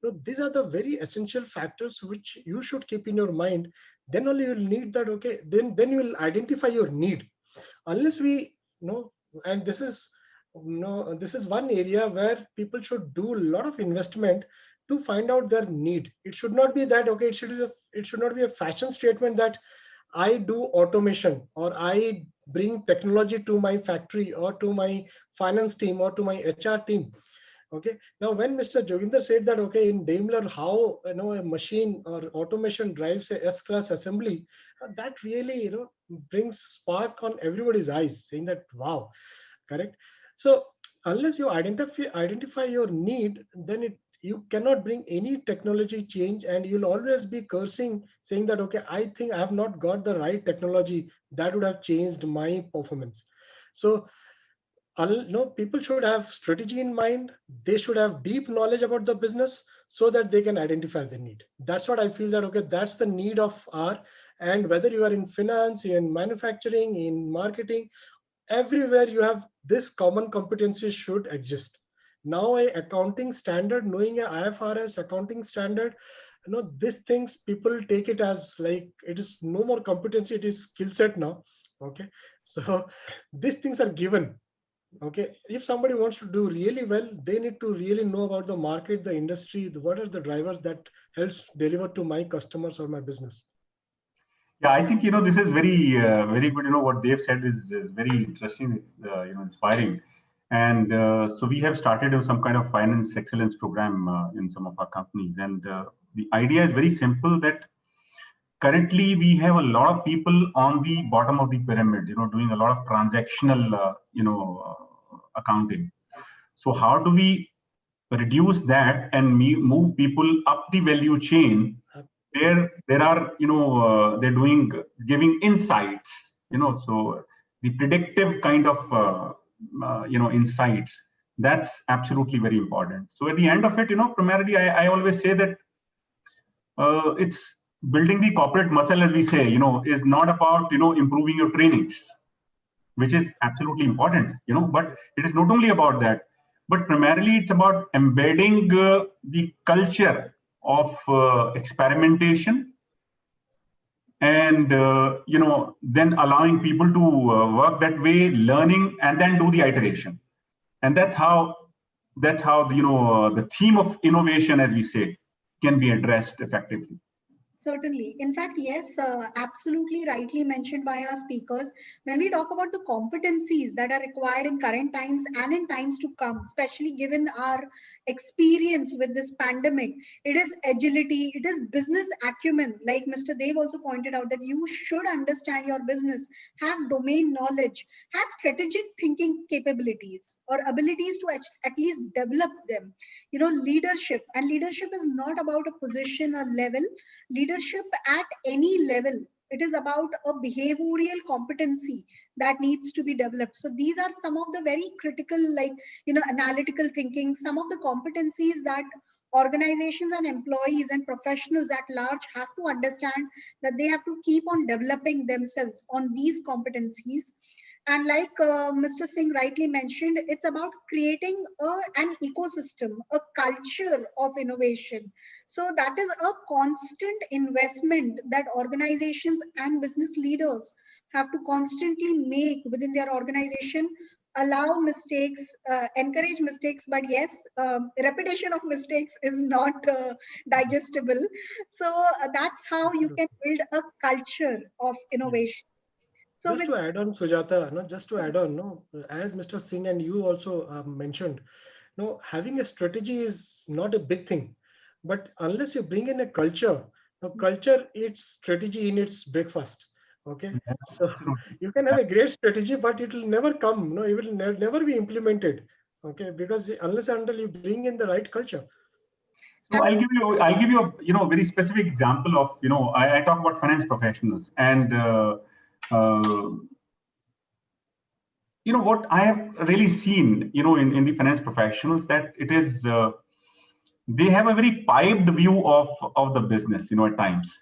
So these are the very essential factors which you should keep in your mind. Then only you'll need that, okay, then you will identify your need. Unless we know, and this is, this is one area where people should do a lot of investment to find out their need. It should not be that, okay, it should not be a fashion statement that I do automation or I bring technology to my factory or to my finance team or to my HR team. Okay. Now, when Mr. Joginder said that, okay, in Daimler, how, a machine or automation drives a S-class assembly, that really, brings spark on everybody's eyes, saying that, wow, correct. So unless you identify your need, then you cannot bring any technology change, and you'll always be cursing, saying that, okay, I think I have not got the right technology that would have changed my performance. So no, people should have strategy in mind. They should have deep knowledge about the business so that they can identify the need. That's what I feel that, okay, that's the need of our, and whether you are in finance, in manufacturing, in marketing, everywhere you have this common competency should exist. Now a accounting standard, knowing a IFRS accounting standard, these things people take it as like it is no more competency, it is skill set now. Okay. So these things are given. Okay, if somebody wants to do really well, they need to really know about the market, the industry, what are the drivers that helps deliver to my customers or my business. Yeah, I think this is very good. What they've said is very interesting. It's inspiring, and so we have started some kind of finance excellence program in some of our companies, and the idea is very simple. That currently we have a lot of people on the bottom of the pyramid, doing a lot of transactional, accounting. So how do we reduce that and move people up the value chain? There are, they're giving insights, so the predictive kind of, insights, that's absolutely very important. So at the end of it, primarily, I always say that it's building the corporate muscle, as we say, is not about, improving your trainings, which is absolutely important, but it is not only about that, but primarily it's about embedding the culture of experimentation, and then allowing people to work that way, learning, and then do the iteration. And that's how the theme of innovation, as we say, can be addressed effectively. Certainly. In fact, yes, absolutely rightly mentioned by our speakers. When we talk about the competencies that are required in current times and in times to come, especially given our experience with this pandemic, it is agility, it is business acumen. Like Mr. Dev also pointed out, that you should understand your business, have domain knowledge, have strategic thinking capabilities or abilities to at least develop them. Leadership, and leadership is not about a position or level. Leadership at any level, it is about a behavioral competency that needs to be developed. So these are some of the very critical, like, analytical thinking, some of the competencies that organizations and employees and professionals at large have to understand, that they have to keep on developing themselves on these competencies. And like Mr. Singh rightly mentioned, it's about creating an ecosystem, a culture of innovation. So that is a constant investment that organizations and business leaders have to constantly make within their organization. Allow mistakes, encourage mistakes, but yes, repetition of mistakes is not digestible. So that's how you can build a culture of innovation. So just to add on, Sujata, just to add on, as Mr. Singh and you also mentioned, having a strategy is not a big thing, but unless you bring in a culture, culture eats strategy in its breakfast. Okay, so you can have a great strategy, but it will never come. It will never be implemented. Okay, because unless and until you bring in the right culture. So I'll give you a very specific example of, I talk about finance professionals, and what I have really seen, in the finance professionals, that it is they have a very piped view of the business, at times.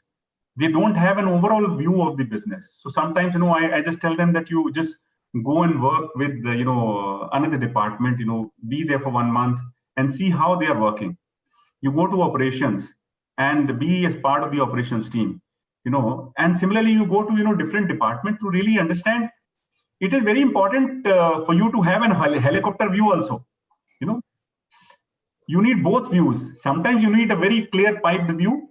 They don't have an overall view of the business. So sometimes, I just tell them that you just go and work with, another department, be there for 1 month and see how they are working. You go to operations and be as part of the operations team, and similarly, you go to, different department to really understand. It is very important for you to have an helicopter view also, you need both views. Sometimes you need a very clear piped view,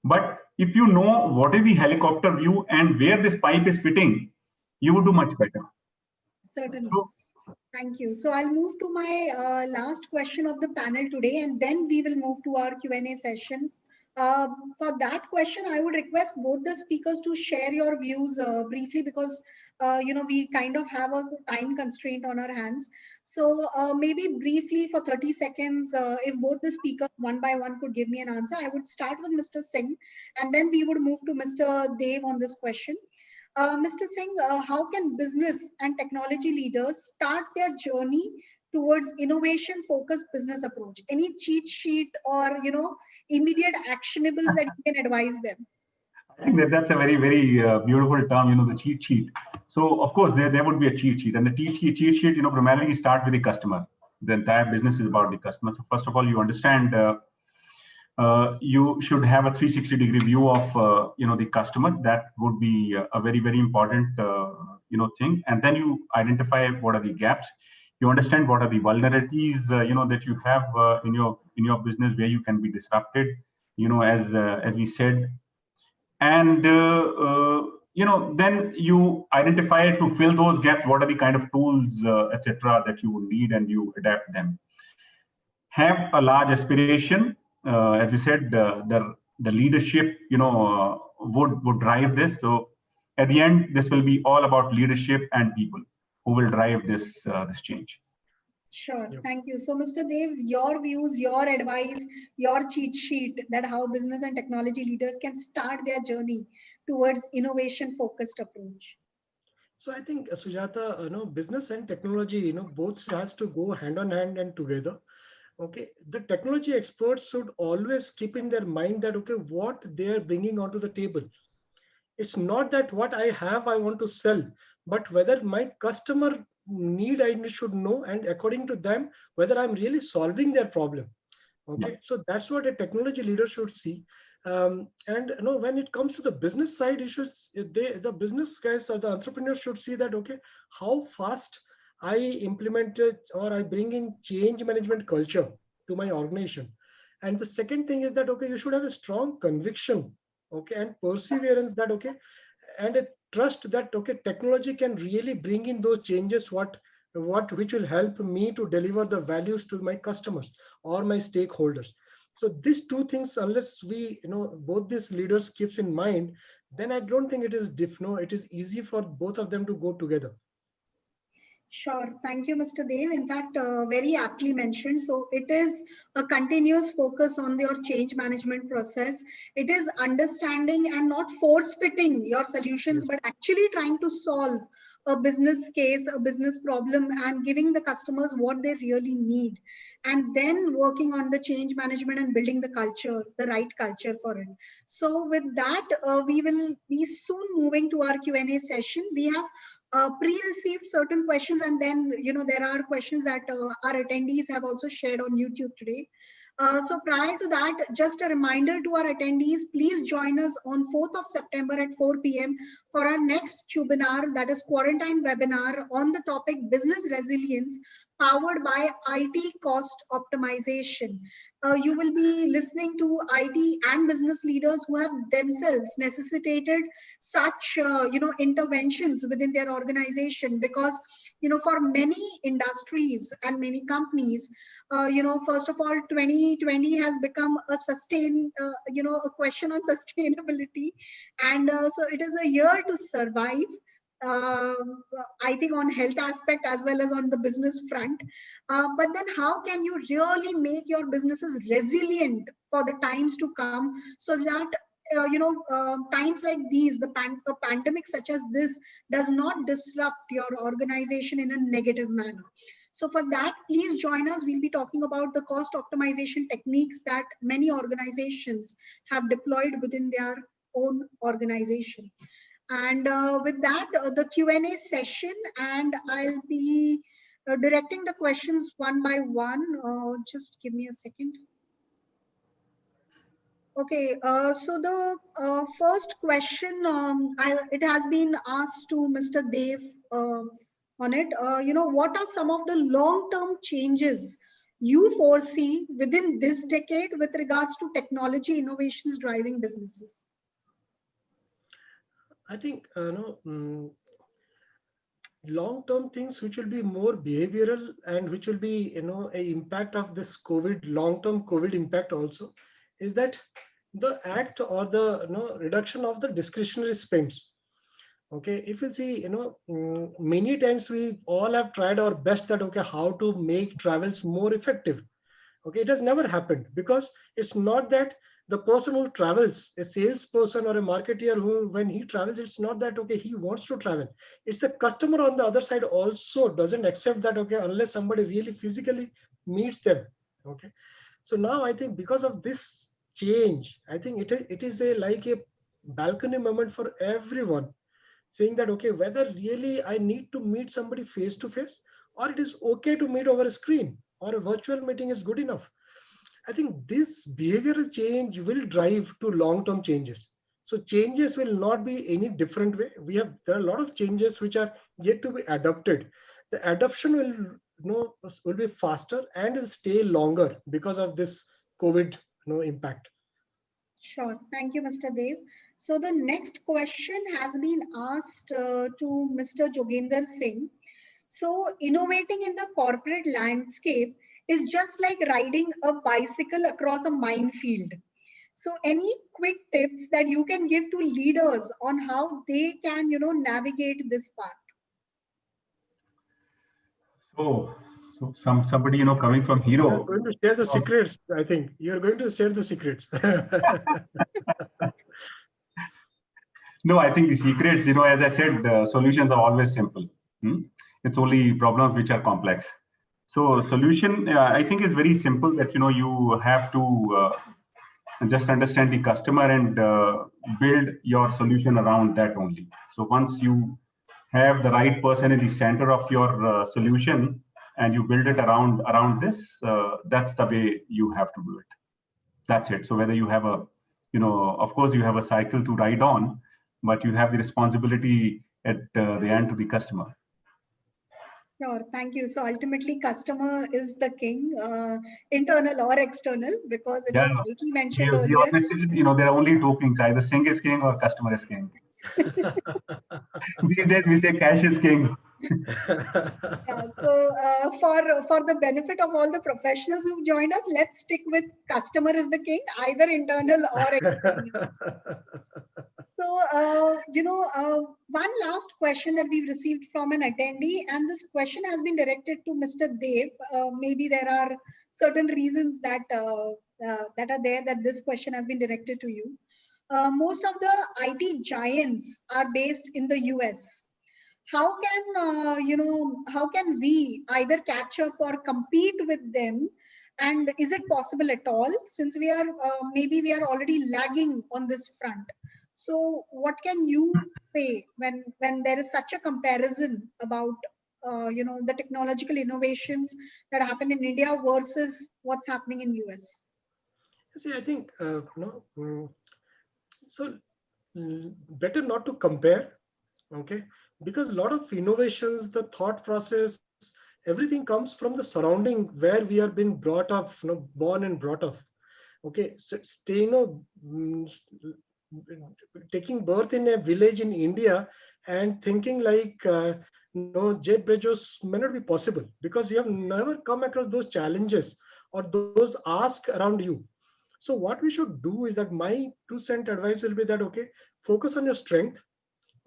but if you know what is the helicopter view and where this pipe is fitting, you would do much better. Certainly. Thank you. So I'll move to my last question of the panel today, and then we will move to our Q&A session. For that question, I would request both the speakers to share your views briefly, because we kind of have a time constraint on our hands. So maybe briefly for 30 seconds, if both the speakers one by one could give me an answer. I would start with Mr. Singh, and then we would move to Mr. Dev on this question. Mr. Singh, how can business and technology leaders start their journey towards innovation-focused business approach? Any cheat sheet or immediate actionables that you can advise them? I think that's a very, very beautiful term, the cheat sheet. So of course there would be a cheat sheet, and the cheat sheet, primarily start with the customer. The entire business is about the customer. So first of all, you understand you should have a 360-degree view of the customer. That would be a very, very important thing. And then you identify what are the gaps. You understand what are the vulnerabilities that you have in your business, where you can be disrupted, as we said. And then you identify to fill those gaps what are the kind of tools, etc., that you would need, and you adapt them. Have a large aspiration. As we said, the leadership, would drive this. So at the end, this will be all about leadership and people who will drive this change. Sure, thank you. So Mr. Dev, your views, your advice, your cheat sheet, that how business and technology leaders can start their journey towards innovation-focused approach. So I think, Sujata, business and technology, both has to go hand on hand and together. Okay, the technology experts should always keep in their mind that, okay, what they are bringing onto the table. It's not that what I have, I want to sell, but whether my customer need, I should know, and according to them, whether I'm really solving their problem. Okay, so that's what a technology leader should see. And when it comes to the business side, the business guys or the entrepreneurs should see that, okay, how fast I implemented or I bring in change management culture to my organization. And the second thing is that, okay, you should have a strong conviction, okay, and perseverance that, okay, and a trust that, okay, technology can really bring in those changes, which will help me to deliver the values to my customers or my stakeholders. So these two things, unless we, both these leaders keeps in mind, then I don't think it is it is easy for both of them to go together. Sure. Thank you, Mr. Dev. In fact, very aptly mentioned. So it is a continuous focus on your change management process. It is understanding and not force fitting your solutions, but actually trying to solve a business case, a business problem, and giving the customers what they really need. And then working on the change management and building the culture, the right culture for it. So with that, we will be soon moving to our Q&A session. We have pre-received certain questions, and then there are questions that our attendees have also shared on YouTube today. So prior to that, just a reminder to our attendees, please join us on 4th of September at 4 p.m. for our next webinar, that is Quarantine webinar on the topic Business Resilience powered by IT cost optimization. You will be listening to IT and business leaders who have themselves necessitated such interventions within their organization, because for many industries and many companies, first of all, 2020 has become a a question on sustainability, and so it is a year to survive. I think on health aspect as well as on the business front. But then how can you really make your businesses resilient for the times to come, so that times like these, a pandemic such as this does not disrupt your organization in a negative manner. So for that, please join us. We'll be talking about the cost optimization techniques that many organizations have deployed within their own organization. And with that, the Q&A session, and I'll be directing the questions one by one. Just give me a second. Okay, so the first question, it has been asked to Mr. Dev on it. What are some of the long-term changes you foresee within this decade with regards to technology innovations driving businesses? I think long-term things which will be more behavioral and which will be a impact of this long-term COVID impact also is that the act or the reduction of the discretionary spends. Okay, if you see, many times we all have tried our best that how to make travels more effective. Okay, it has never happened because it's not that the person who travels, a salesperson or a marketeer who, when he travels, it's not that he wants to travel. It's the customer on the other side also doesn't accept that unless somebody really physically meets them. Okay, so now I think because of this change, I think it is like a balcony moment for everyone, saying that whether really I need to meet somebody face to face, or it is okay to meet over a screen, or a virtual meeting is good enough. I think this behavioral change will drive to long-term changes. So changes will not be any different way. There are a lot of changes which are yet to be adopted. The adoption will be faster and will stay longer because of this COVID impact. Sure. Thank you, Mr. Dev. So the next question has been asked to Mr. Joginder Singh. So innovating in the corporate landscape is just like riding a bicycle across a minefield. So any quick tips that you can give to leaders on how they can, navigate this path? So somebody coming from Hero. You're going to share the secrets. I think you're going to share the secrets. No, I think the secrets, as I said, solutions are always simple. It's only problems which are complex. So solution, I think, is very simple. That you have to just understand the customer and build your solution around that only. So once you have the right person in the center of your solution and you build it around this, that's the way you have to do it. That's it. So whether you have of course you have a cycle to ride on, but you have the responsibility at the end to the customer. Sure, thank you. So ultimately, customer is the king, internal or external, because it was rightly mentioned earlier. We always say, there are only two kings: either Singh is king or customer is king. These days we say cash is king. So for the benefit of all the professionals who joined us, let's stick with customer is the king, either internal or external. So, one last question that we've received from an attendee, and this question has been directed to Mr. Dev. Maybe there are certain reasons that that are there that this question has been directed to you. Most of the IT giants are based in the US. How can we either catch up or compete with them? And is it possible at all, since we are maybe we are already lagging on this front? So what can you say when there is such a comparison about the technological innovations that happen in India versus what's happening in US? See, I think so better not to compare, okay? Because a lot of innovations, the thought process, everything comes from the surrounding where we are being brought up, born and brought up. Okay, so taking birth in a village in India and thinking like Jeff Bezos may not be possible, because you have never come across those challenges or those asks around you. So what we should do is that my 2-cent advice will be that focus on your strength.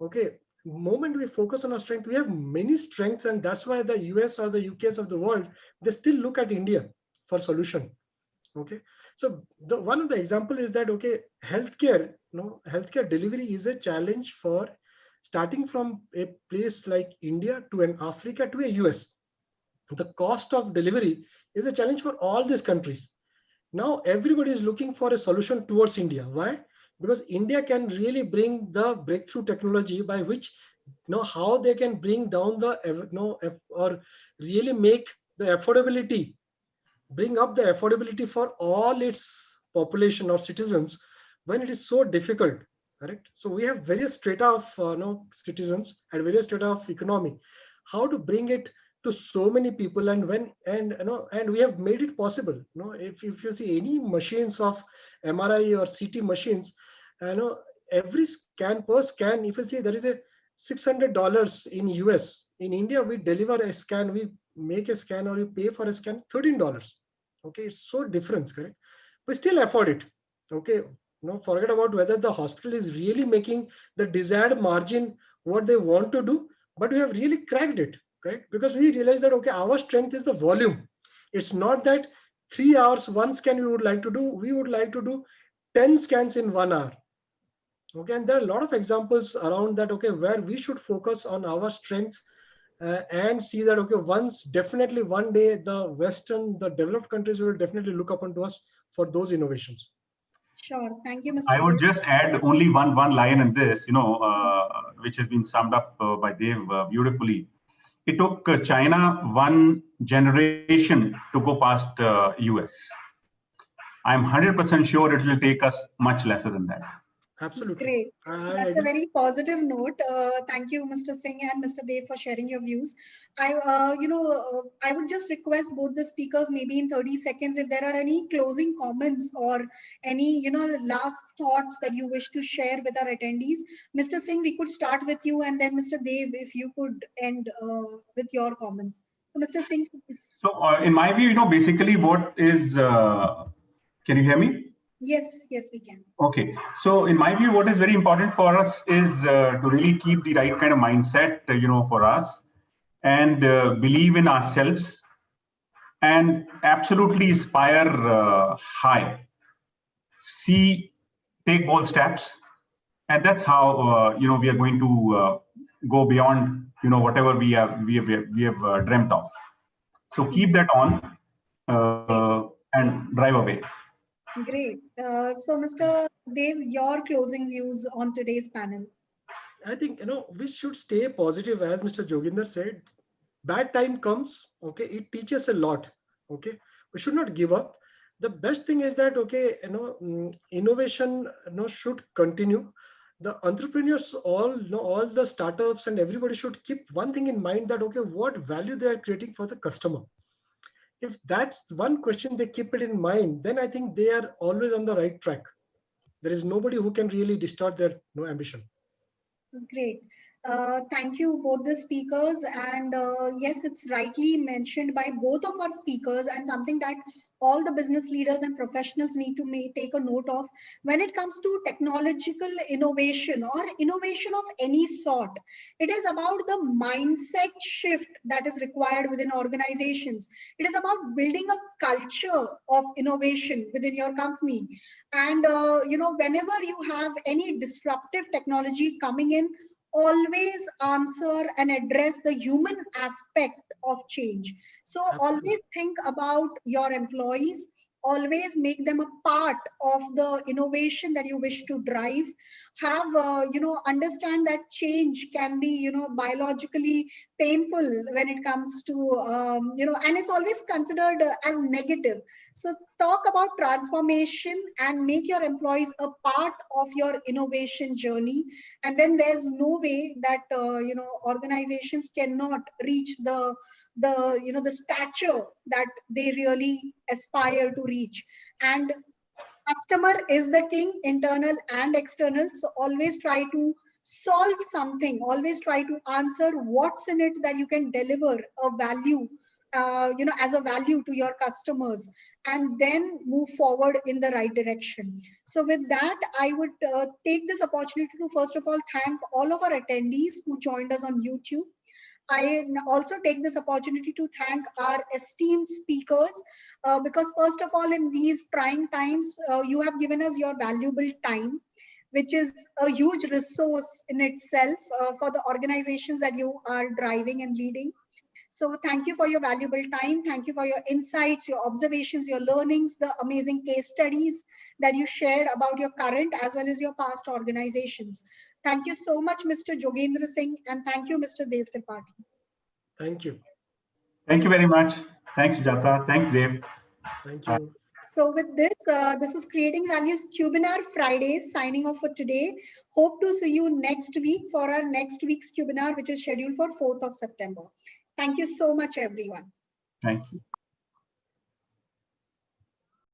Okay, moment we focus on our strength, we have many strengths, and that's why the US or the UKs of the world, they still look at India for solution. Okay, so one of the example is that healthcare healthcare delivery is a challenge for starting from a place like India to an Africa to a US. The cost of delivery is a challenge for all these countries. Now everybody is looking for a solution towards India. Why? Because India can really bring the breakthrough technology by which how they can bring down the or really make the affordability, bring up the affordability for all its population or citizens when it is so difficult. Correct. So we have various strata of citizens and various strata of economy. How to bring it to so many people, and when and we have made it possible. If you see any machines of MRI or CT machines, every scan per scan, if you see there is a $600 in US. In India, we deliver a scan, we make a scan or you pay for a scan $13. Okay, it's so different, correct? We still afford it. Okay, forget about whether the hospital is really making the desired margin what they want to do, but we have really cracked it, right? Because we realize that okay, our strength is the volume. It's not that 3 hours one scan we would like to do. We would like to do 10 scans in 1 hour. Okay, and there are a lot of examples around that. Okay, where we should focus on our strengths and see that okay, definitely one day the developed countries will definitely look upon to us for those innovations. Sure. Thank you, Mr. I would Dev. just add only one line in this, which has been summed up by Dev beautifully. It took China one generation to go past US. I'm 100% sure it will take us much lesser than that. Absolutely. Great. So that's a very positive note. Thank you, Mr. Singh and Mr. Dev, for sharing your views. I would just request both the speakers, maybe in 30 seconds, if there are any closing comments or any, last thoughts that you wish to share with our attendees. Mr. Singh, we could start with you, and then Mr. Dev, if you could end with your comments. So, Mr. Singh, please. So, in my view, basically, what is? Can you hear me? Yes, we can. Okay. So in my view, what is very important for us is to really keep the right kind of mindset, for us, and believe in ourselves and absolutely aspire high. Take bold steps. And that's how, we are going to go beyond, whatever we have dreamt of. So keep that on and drive away. Great. So, Mr. Dev, your closing views on today's panel. I think, we should stay positive. As Mr. Joginder said, bad time comes, okay, it teaches a lot, okay. We should not give up. The best thing is that, okay, innovation, should continue. The entrepreneurs, all the startups and everybody should keep one thing in mind that, okay, what value they are creating for the customer. If that's one question they keep it in mind, then I think they are always on the right track. There is nobody who can really distort their ambition. Great. Thank you, both the speakers. And yes, it's rightly mentioned by both of our speakers, and something that all the business leaders and professionals need to take a note of. When it comes to technological innovation or innovation of any sort, it is about the mindset shift that is required within organizations. It is about building a culture of innovation within your company. And, whenever you have any disruptive technology coming in, always answer and address the human aspect of change. So always think about your employees, always make them a part of the innovation that you wish to drive. Have, understand that change can be, biologically painful when it comes to, and it's always considered as negative. So talk about transformation and make your employees a part of your innovation journey. And then there's no way that, organizations cannot reach the stature that they really aspire to reach. And customer is the king, internal and external. So always try to solve something, always try to answer what's in it that you can deliver a value, as a value to your customers, and then move forward in the right direction. So with that, I would take this opportunity to first of all thank all of our attendees who joined us on YouTube. I also take this opportunity to thank our esteemed speakers, because first of all, in these trying times, you have given us your valuable time. which is a huge resource in itself for the organizations that you are driving and leading. So thank you for your valuable time. Thank you for your insights, your observations, your learnings, the amazing case studies that you shared about your current as well as your past organizations. Thank you so much, Mr. Jogendra Singh, and thank you, Mr. Dev Tripathi. Thank you. Thank you very much. Thanks, Sujata. Thanks, Dev. Thank you. So with this, this is Creating Values Cubinar Fridays, signing off for today. Hope to see you next week for our next week's Cubinar, which is scheduled for 4th of September. Thank you so much, everyone. Thank you.